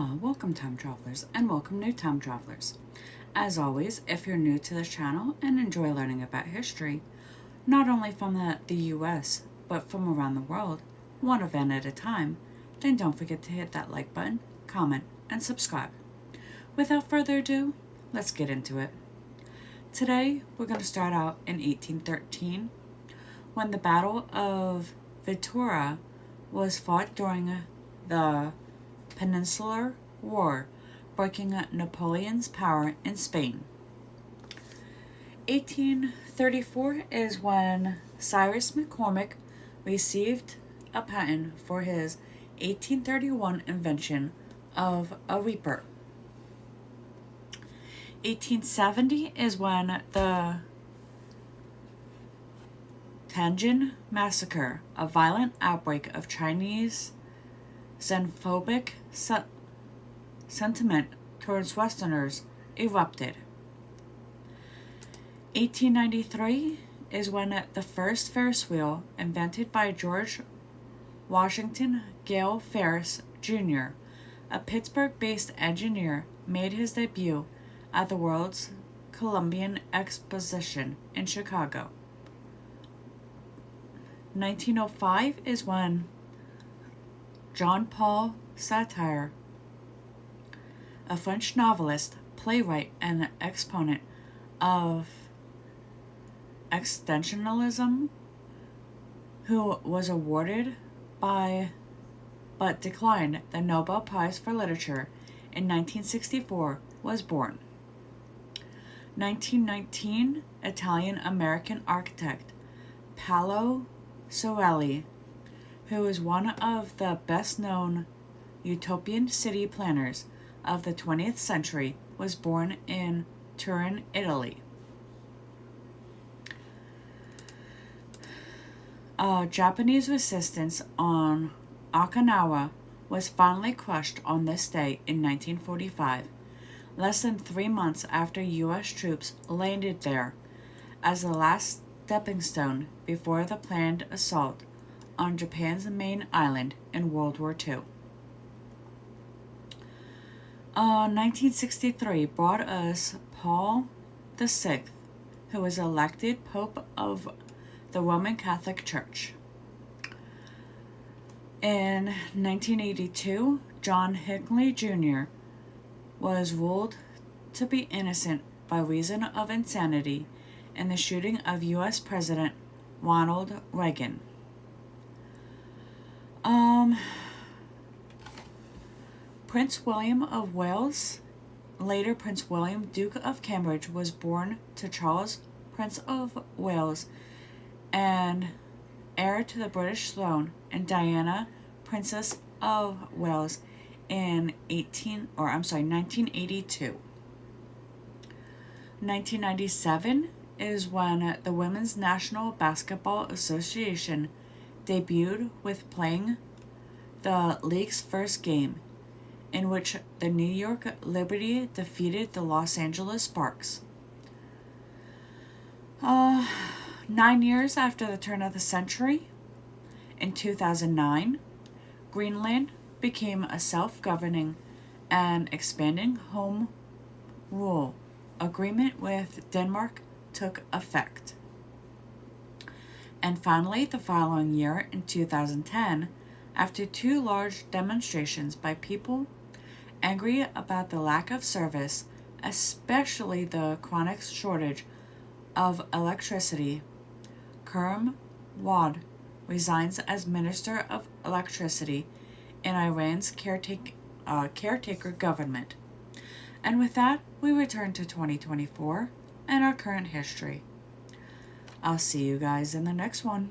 Welcome time travelers, and welcome new time travelers. As always, if you're new to this channel and enjoy learning about history, not only from the US, but from around the world, one event at a time, then don't forget to hit that like button, comment, and subscribe. Without further ado, let's get into it. Today, we're going to start out in 1813, when the Battle of Vittoria was fought during the Peninsular War, breaking Napoleon's power in Spain. 1834 is when Cyrus McCormick received a patent for his 1831 invention of a reaper. 1870 is when the Tianjin Massacre, a violent outbreak of Chinese xenophobic sentiment towards Westerners, erupted. 1893 is when the first Ferris wheel, invented by George Washington Gale Ferris, Jr., a Pittsburgh-based engineer, made his debut at the World's Columbian Exposition in Chicago. 1905 is when Jean-Paul Sartre, a French novelist, playwright, and exponent of existentialism, who was awarded but declined the Nobel Prize for Literature in 1964, was born. 1919, Italian-American architect Paolo Sorelli, who is one of the best-known utopian city planners of the 20th century, was born in Turin, Italy. Japanese resistance on Okinawa was finally crushed on this day in 1945, less than 3 months after U.S. troops landed there as the last stepping stone before the planned assault on Japan's main island in World War II. 1963 brought us Paul VI, who was elected Pope of the Roman Catholic Church. In 1982, John Hinckley Jr. was ruled to be innocent by reason of insanity in the shooting of U.S. President Ronald Reagan. Prince William of Wales, later Prince William, Duke of Cambridge, was born to Charles, Prince of Wales, and heir to the British throne, and Diana, Princess of Wales, in 1982. 1997 is when the Women's National Basketball Association debuted with playing the league's first game, in which the New York Liberty defeated the Los Angeles Sparks. 9 years after the turn of the century, in 2009, Greenland became a self-governing and expanding home rule agreement with Denmark took effect. And finally, the following year, in 2010, after 2 large demonstrations by people angry about the lack of service, especially the chronic shortage of electricity, Kerem Wad resigns as Minister of Electricity in Iran's caretaker government. And with that, we return to 2024 and our current history. I'll see you guys in the next one.